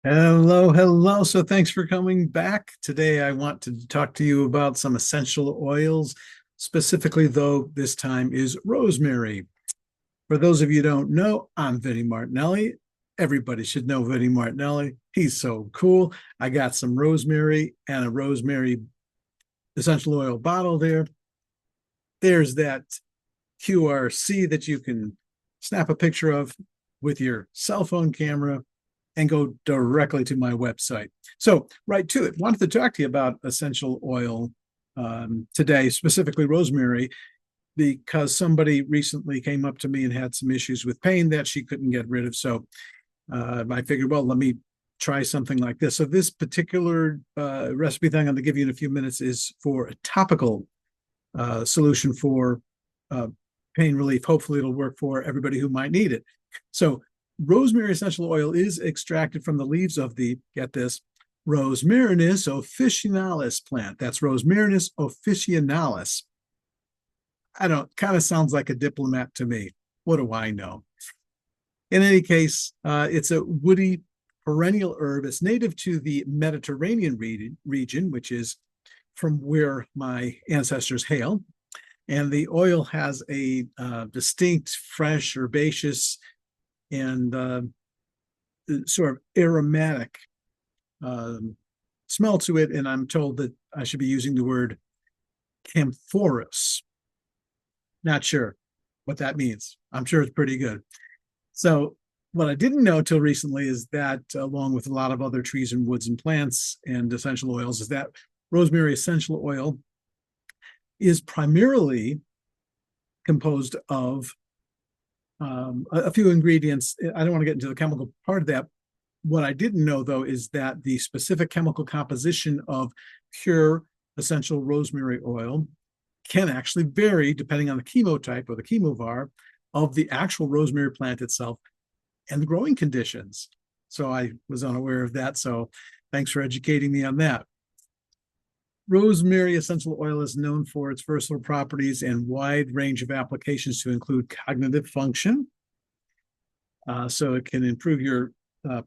Hello, hello. So thanks for coming back. Today I want to talk to you about some essential oils. Specifically, though, this time is rosemary. For those of you who don't know, I'm Vinnie Martinelli. Everybody should know Vinnie Martinelli. He's so cool. I got some rosemary and a rosemary essential oil bottle there. There's that QRC that you can snap a picture of with your cell phone camera and go directly to my website. So, right to it, wanted to talk to you about essential oil today, specifically rosemary, because somebody recently came up to me and had some issues with pain that she couldn't get rid of. So, I figured, well, let me try something like this. So, this particular recipe that I'm going to give you in a few minutes is for a topical solution for uh, pain relief. Hopefully, it'll work for everybody who might need it. So, rosemary essential oil is extracted from the leaves of the, get this, Rosmarinus officinalis plant. That's Rosmarinus officinalis. I don't, kind of sounds like a diplomat to me. What do I know? In any case, it's a woody perennial herb. It's native to the Mediterranean region, which is from where my ancestors hail. And the oil has a distinct, fresh, herbaceous, and sort of aromatic smell to it. And I'm told that I should be using the word camphorous. Not sure what that means. I'm sure it's pretty good. So, what I didn't know till recently is that, along with a lot of other trees and woods and plants and essential oils, is that rosemary essential oil is primarily composed of a few ingredients. I don't want to get into the chemical part of that. What I didn't know, though, is that the specific chemical composition of pure essential rosemary oil can actually vary depending on the chemotype or the chemovar of the actual rosemary plant itself and the growing conditions. So I was unaware of that. So thanks for educating me on that. Rosemary essential oil is known for its versatile properties and wide range of applications to include cognitive function. So it can improve your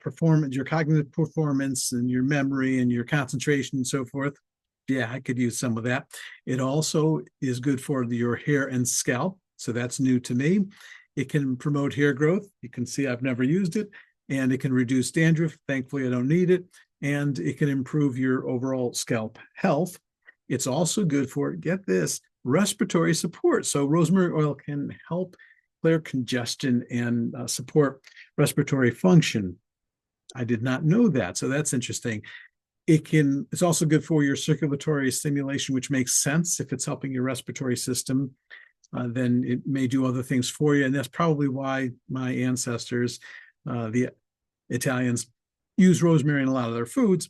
performance, your cognitive performance, and your memory and your concentration and so forth. Yeah, I could use some of that. It also is good for your hair and scalp. So that's new to me. It can promote hair growth. You can see I've never used it. And it can reduce dandruff. Thankfully, I don't need it. And it can improve your overall scalp health. It's also good for, get this, respiratory support. So rosemary oil can help clear congestion and support respiratory function. I did not know that. So that's interesting. It's also good for your circulatory stimulation, which makes sense. If it's helping your respiratory system, then it may do other things for you. And that's probably why my ancestors, the Italians, use rosemary in a lot of their foods.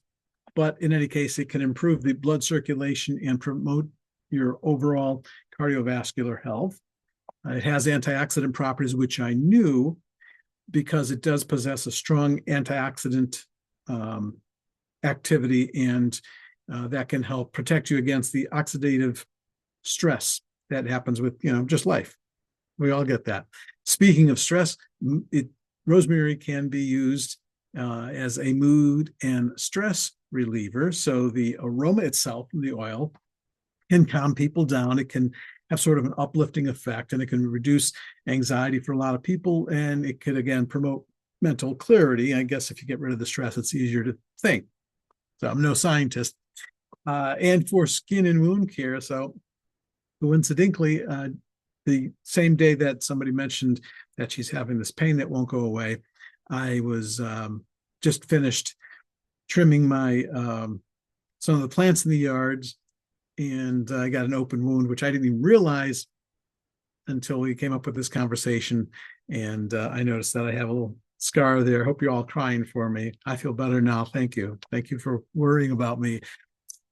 But in any case, it can improve the blood circulation and promote your overall cardiovascular health. It has antioxidant properties, which I knew because it does possess a strong antioxidant activity, and that can help protect you against the oxidative stress that happens with, just life. We all get that. Speaking of stress, rosemary can be used as a mood and stress reliever. So the aroma itself, the oil, can calm people down. It can have sort of an uplifting effect, and it can reduce anxiety for a lot of people. And it could, again, promote mental clarity. I guess if you get rid of the stress, it's easier to think. So I'm no scientist. And for skin and wound care, so coincidentally, the same day that somebody mentioned that she's having this pain that won't go away, I was just finished trimming my some of the plants in the yards, and I got an open wound, which I didn't even realize until we came up with this conversation. And I noticed that I have a little scar there. Hope you're all crying for me. I feel better now. Thank you. Thank you for worrying about me.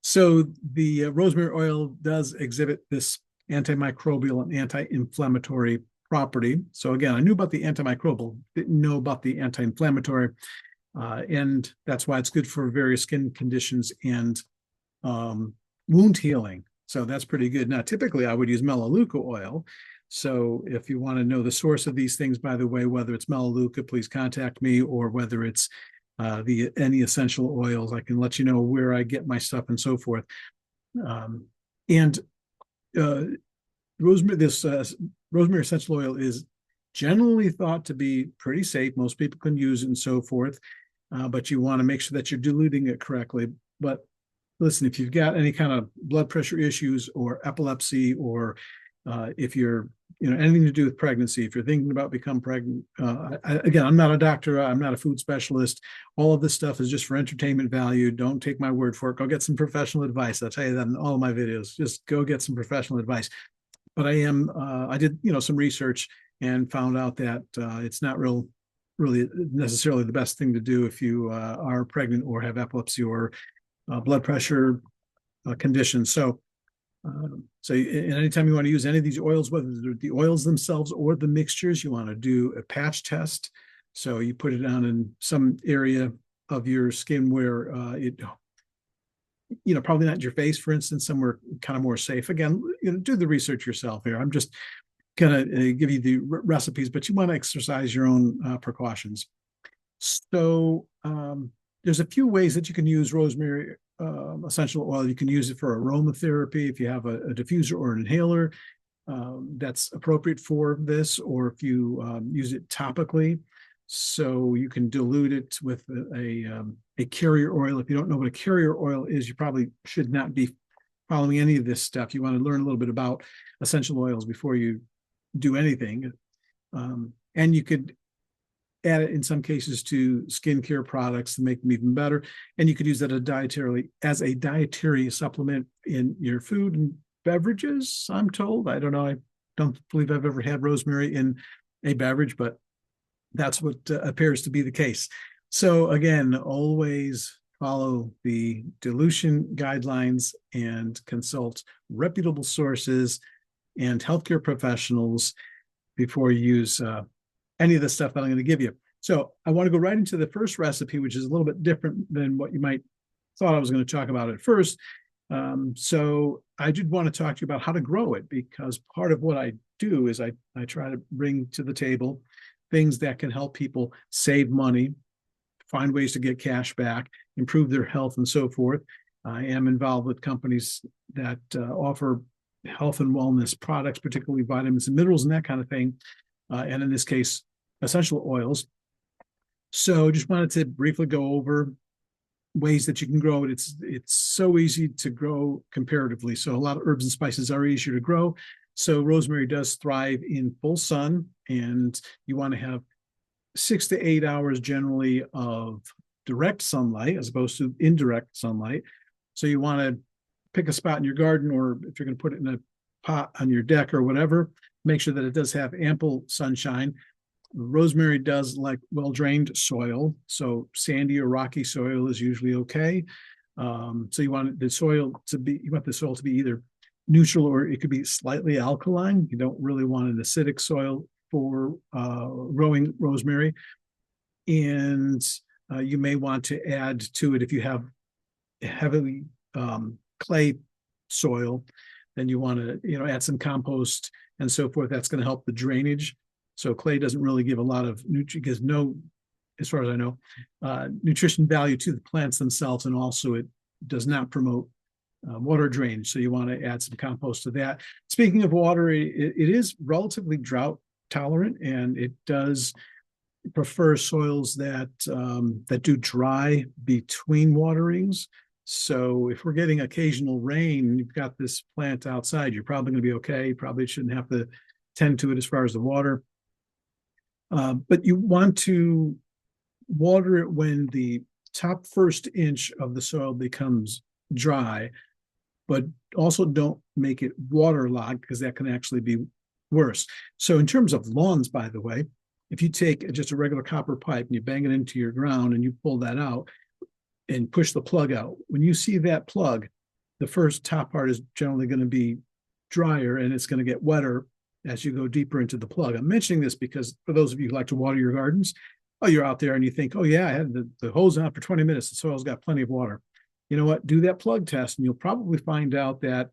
So the rosemary oil does exhibit this antimicrobial and anti-inflammatory property. So again, I knew about the antimicrobial, didn't know about the anti-inflammatory, and that's why it's good for various skin conditions and wound healing. So that's pretty good. Now, typically I would use melaleuca oil. So if you want to know the source of these things, by the way, whether it's melaleuca, please contact me, or whether it's any essential oils. I can let you know where I get my stuff and so forth. And uh, rosemary, this rosemary essential oil is generally thought to be pretty safe. Most people can use it and so forth, but you want to make sure that you're diluting it correctly. But listen, if you've got any kind of blood pressure issues or epilepsy, or if you're, anything to do with pregnancy, if you're thinking about becoming pregnant, again, I'm not a doctor, I'm not a food specialist. All of this stuff is just for entertainment value. Don't take my word for it. Go get some professional advice. I'll tell you that in all of my videos. Just go get some professional advice. But I did, some research and found out that it's not really necessarily the best thing to do if you are pregnant or have epilepsy or blood pressure conditions. So anytime you want to use any of these oils, whether they're the oils themselves or the mixtures, you want to do a patch test. So you put it on in some area of your skin where it, probably not your face, for instance, somewhere kind of more safe. Again, do the research yourself here. I'm just going to give you the recipes, but you want to exercise your own precautions. So there's a few ways that you can use rosemary essential oil. You can use it for aromatherapy if you have a diffuser or an inhaler that's appropriate for this, or if you use it topically. So you can dilute it with a carrier oil. If you don't know what a carrier oil is, you probably should not be following any of this stuff. You want to learn a little bit about essential oils before you do anything. And you could add it in some cases to skincare products to make them even better. And you could use that as a dietary supplement in your food and beverages, I'm told. I don't know. I don't believe I've ever had rosemary in a beverage, but that's what appears to be the case. So again, always follow the dilution guidelines and consult reputable sources and healthcare professionals before you use any of the stuff that I'm going to give you. So I want to go right into the first recipe, which is a little bit different than what you might thought I was going to talk about at first. So I did want to talk to you about how to grow it, because part of what I do is I try to bring to the table things that can help people save money, find ways to get cash back, improve their health, and so forth. I am involved with companies that offer health and wellness products, particularly vitamins and minerals and that kind of thing. And in this case, essential oils. So just wanted to briefly go over ways that you can grow it. It's so easy to grow comparatively. So a lot of herbs and spices are easier to grow. So rosemary does thrive in full sun, and you want to have 6 to 8 hours generally of direct sunlight as opposed to indirect sunlight. So you want to pick a spot in your garden, or if you're going to put it in a pot on your deck or whatever, make sure that it does have ample sunshine. Rosemary does like well-drained soil, so sandy or rocky soil is usually okay. So you want the soil to be either neutral, or it could be slightly alkaline. You don't really want an acidic soil for growing rosemary. And you may want to add to it, if you have heavily clay soil, then you want to add some compost and so forth. That's going to help the drainage. So clay doesn't really give a lot of gives no, as far as I know, nutrition value to the plants themselves, and also it does not promote water drainage. So you want to add some compost to that. Speaking of water, it is relatively drought tolerant, and it does prefer soils that do dry between waterings. So if we're getting occasional rain and you've got this plant outside, you're probably going to be okay. You probably shouldn't have to tend to it as far as the water. But you want to water it when the top first inch of the soil becomes dry, but also don't make it waterlogged, because that can actually be worse. So in terms of lawns, by the way, if you take just a regular copper pipe and you bang it into your ground and you pull that out and push the plug out, when you see that plug, the first top part is generally going to be drier, and it's going to get wetter as you go deeper into the plug. I'm mentioning this because for those of you who like to water your gardens, you're out there and you think, oh yeah, I had the hose on for 20 minutes. The soil's got plenty of water. You know what? Do that plug test, and you'll probably find out that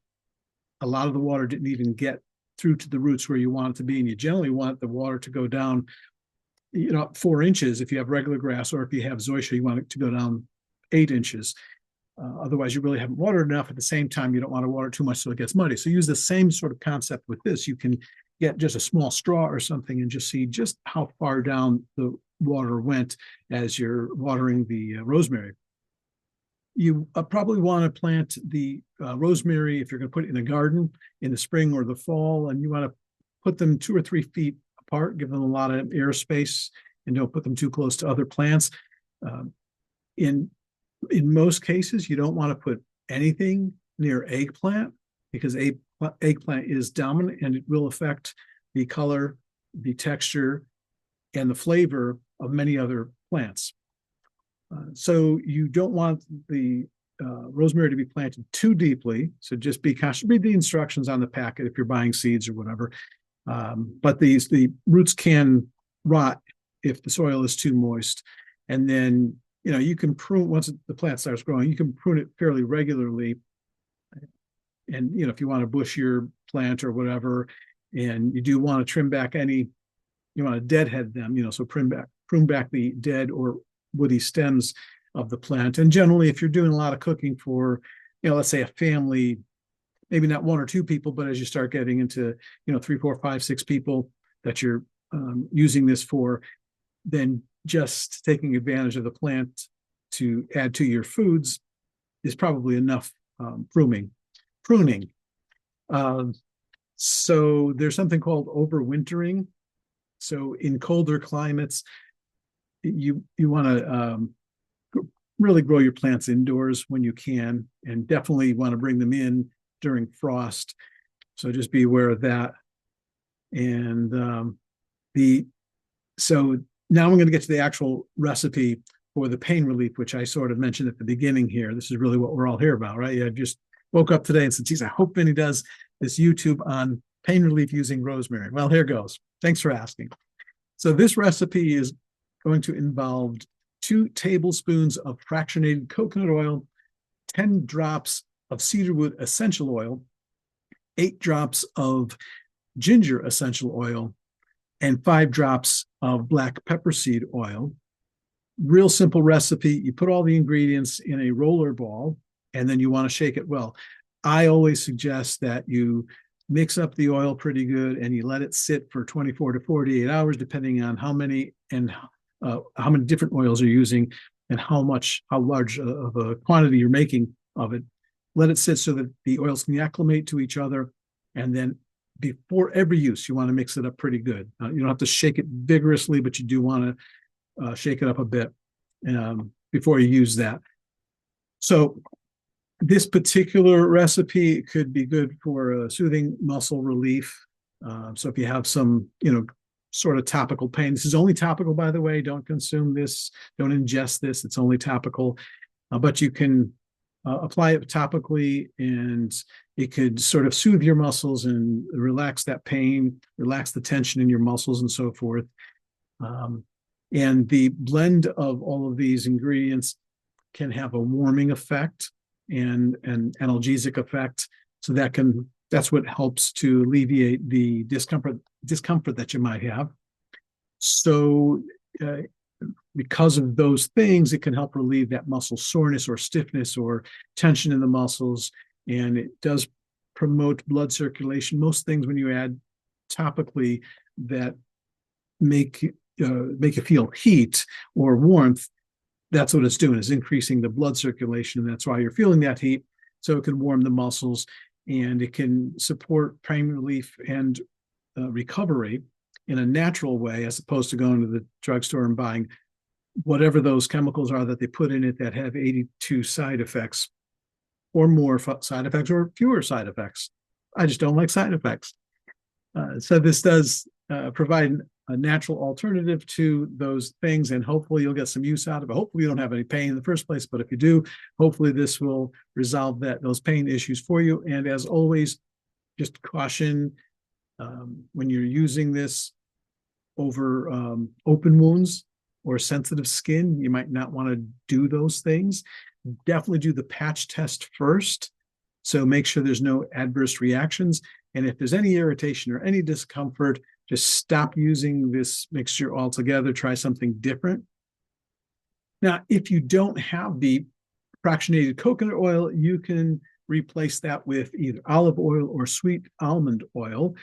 a lot of the water didn't even get through to the roots where you want it to be. And you generally want the water to go down 4 inches if you have regular grass, or if you have zoysia, you want it to go down 8 inches. Otherwise, you really haven't watered enough. At the same time, you don't want to water too much so it gets muddy. So use the same sort of concept with this. You can get just a small straw or something and just see just how far down the water went as you're watering the rosemary. You probably want to plant the rosemary if you're going to put it in a garden in the spring or the fall, and you want to put them 2 or 3 feet apart, give them a lot of air space, and don't put them too close to other plants. In most cases, you don't want to put anything near eggplant because eggplant is dominant and it will affect the color, the texture, and the flavor of many other plants. So you don't want the rosemary to be planted too deeply. So just be cautious. Read the instructions on the packet if you're buying seeds or whatever. But the roots can rot if the soil is too moist. And then you can prune once the plant starts growing. You can prune it fairly regularly. And if you want to bush your plant or whatever, and you do want to trim back you want to deadhead them. So prune back the dead or woody stems of the plant. And generally, if you're doing a lot of cooking for, let's say a family, maybe not 1 or 2 people, but as you start getting into 3, 4, 5, 6 people that you're using this for, then just taking advantage of the plant to add to your foods is probably enough pruning. So there's something called overwintering. So in colder climates, you want to really grow your plants indoors when you can, and definitely want to bring them in during frost. So just be aware of that. And so now I'm going to get to the actual recipe for the pain relief, which I sort of mentioned at the beginning here. This is really what we're all here about, right? I just woke up today and said, geez, I hope Vinny does this YouTube on pain relief using rosemary. Well, here goes. Thanks for asking. So this recipe is going to involve 2 tablespoons of fractionated coconut oil, 10 drops of cedarwood essential oil, 8 drops of ginger essential oil, and 5 drops of black pepper seed oil. Real simple recipe. You put all the ingredients in a roller ball, and then you want to shake it well. I always suggest that you mix up the oil pretty good and you let it sit for 24 to 48 hours, depending on how many different oils you're using and how large of a quantity you're making of it. Let it sit so that the oils can acclimate to each other. And then before every use, you want to mix it up pretty good. You don't have to shake it vigorously, but you do want to shake it up a bit before you use that. So this particular recipe could be good for soothing muscle relief. So if you have some, sort of topical pain, this is only topical, by the way. Don't consume this. Don't ingest this. It's only topical. But you can apply it topically, and it could sort of soothe your muscles and relax that pain, relax the tension in your muscles and so forth. And the blend of all of these ingredients can have a warming effect and an analgesic effect. So that's what helps to alleviate the discomfort that you might have. So because of those things, it can help relieve that muscle soreness or stiffness or tension in the muscles. And it does promote blood circulation. Most things when you add topically that make you feel heat or warmth, that's what it's doing, is increasing the blood circulation. And that's why you're feeling that heat. So it can warm the muscles, and it can support pain relief and recovery in a natural way, as opposed to going to the drugstore and buying whatever those chemicals are that they put in it that have 82 side effects or more side effects or fewer side effects. I just don't like side effects. So this does provide a natural alternative to those things, and hopefully you'll get some use out of it. Hopefully you don't have any pain in the first place, but if you do, hopefully this will resolve those pain issues for you. And as always, just caution when you're using this over open wounds or sensitive skin. You might not want to do those things. Definitely do the patch test first. So make sure there's no adverse reactions. And if there's any irritation or any discomfort, just stop using this mixture altogether, try something different. Now, if you don't have the fractionated coconut oil, you can replace that with either olive oil or sweet almond oil.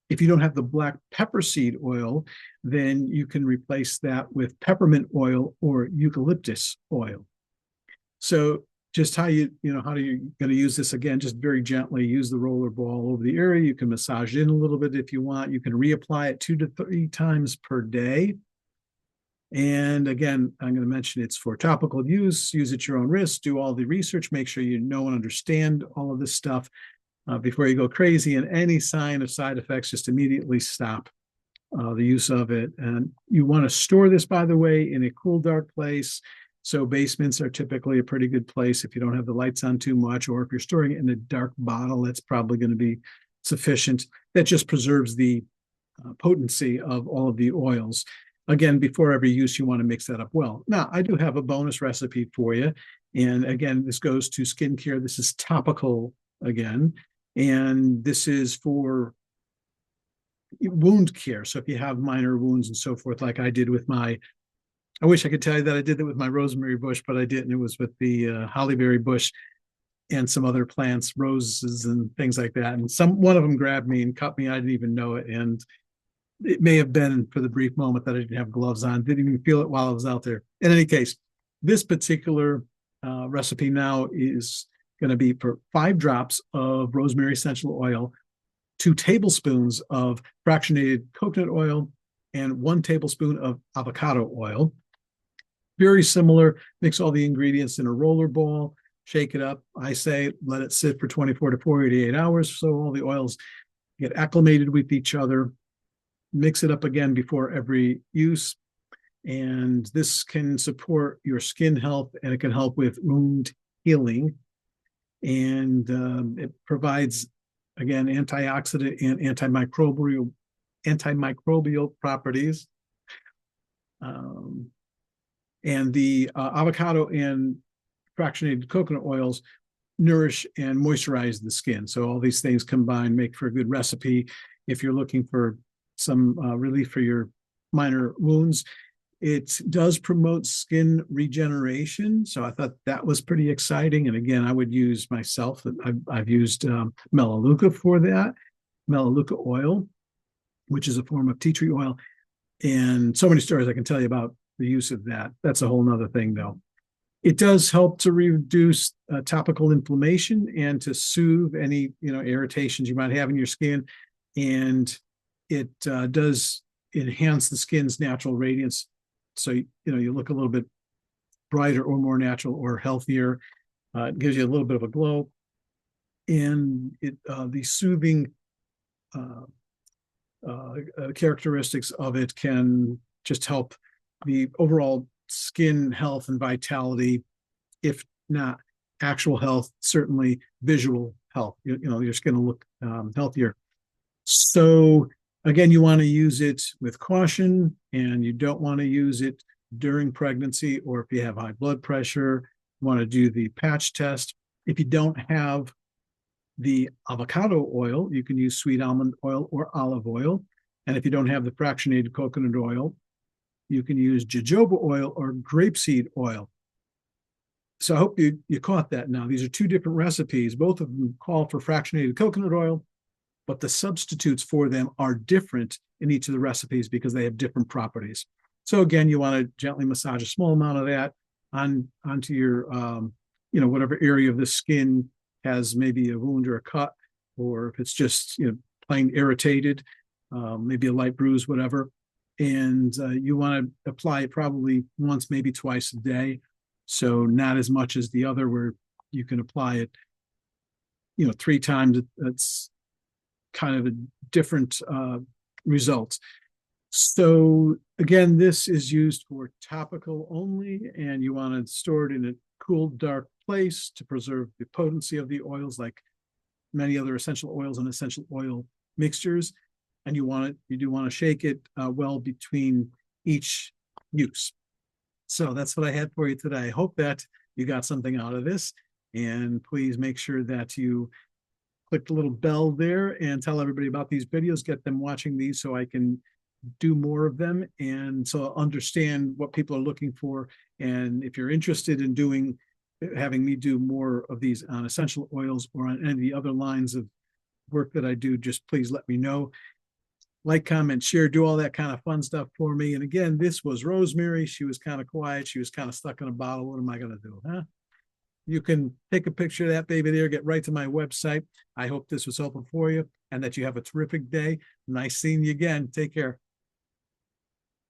If you don't have the black pepper seed oil, then you can replace that with peppermint oil or eucalyptus oil. So just how you going to use this again, just very gently use the roller ball over the area. You can massage it in a little bit if you want. You can reapply it 2 to 3 times per day. And again, I'm going to mention it's for topical use. Use at your own risk. Do all the research. Make sure you know and understand all of this stuff before you go crazy. And any sign of side effects, just immediately stop the use of it. And you want to store this, by the way, in a cool, dark place. So basements are typically a pretty good place if you don't have the lights on too much, or if you're storing it in a dark bottle, that's probably going to be sufficient. That just preserves the potency of all of the oils. Again, before every use, you want to mix that up well. Now, I do have a bonus recipe for you. And again, this goes to skincare. This is topical again. And this is for wound care. So if you have minor wounds and so forth, like I did with my, I wish I could tell you that I did that with my rosemary bush, but I didn't. It was with the hollyberry bush and some other plants, roses and things like that. And one of them grabbed me and cut me. I didn't even know it. And it may have been for the brief moment that I didn't have gloves on. Didn't even feel it while I was out there. In any case, this particular recipe now is going to be for 5 drops of rosemary essential oil, 2 tablespoons of fractionated coconut oil, and 1 tablespoon of avocado oil. Very similar. Mix all the ingredients in a roller ball, shake it up. I say let it sit for 24 to 48 hours so all the oils get acclimated with each other. Mix it up again before every use. And this can support your skin health, and it can help with wound healing. And it provides, again, antioxidant and antimicrobial properties. And the avocado and fractionated coconut oils nourish and moisturize the skin. So all these things combined make for a good recipe if you're looking for some relief for your minor wounds. It does promote skin regeneration. So I thought that was pretty exciting. And again, I would use myself, I've used Melaleuca for that, Melaleuca oil, which is a form of tea tree oil. And so many stories I can tell you about the use of that. That's a whole nother thing though. It does help to reduce topical inflammation and to soothe any irritations you might have in your skin. And it does enhance the skin's natural radiance. So, you look a little bit brighter or more natural or healthier. It gives you a little bit of a glow. And the soothing characteristics of it can just help the overall skin health and vitality, if not actual health, certainly visual health. Your skin will look healthier. So again, you want to use it with caution, and you don't want to use it during pregnancy, or if you have high blood pressure, you want to do the patch test. If you don't have the avocado oil, you can use sweet almond oil or olive oil. And if you don't have the fractionated coconut oil, you can use jojoba oil or grapeseed oil. So I hope you caught that now. These are 2 different recipes. Both of them call for fractionated coconut oil, but the substitutes for them are different in each of the recipes because they have different properties. So again, you want to gently massage a small amount of that onto your, whatever area of the skin has maybe a wound or a cut, or if it's just, plain irritated, maybe a light bruise, whatever. And you want to apply it probably once, maybe twice a day. So not as much as the other where you can apply it, 3 times. That's kind of a different result. So again, this is used for topical only, and you want to store it in a cool, dark place to preserve the potency of the oils, like many other essential oils and essential oil mixtures. And you do want to shake it well between each use. So that's what I had for you today. I hope that you got something out of this, and please make sure that you click the little bell there and tell everybody about these videos, get them watching these so I can do more of them. And so I'll understand what people are looking for. And if you're interested in having me do more of these on essential oils or on any of the other lines of work that I do, just please let me know. Like, comment, share, do all that kind of fun stuff for me. And again, this was Rosemary. She was kind of quiet. She was kind of stuck in a bottle. What am I going to do? Huh? You can take a picture of that baby there, get right to my website. I hope this was helpful for you and that you have a terrific day. Nice seeing you again. Take care.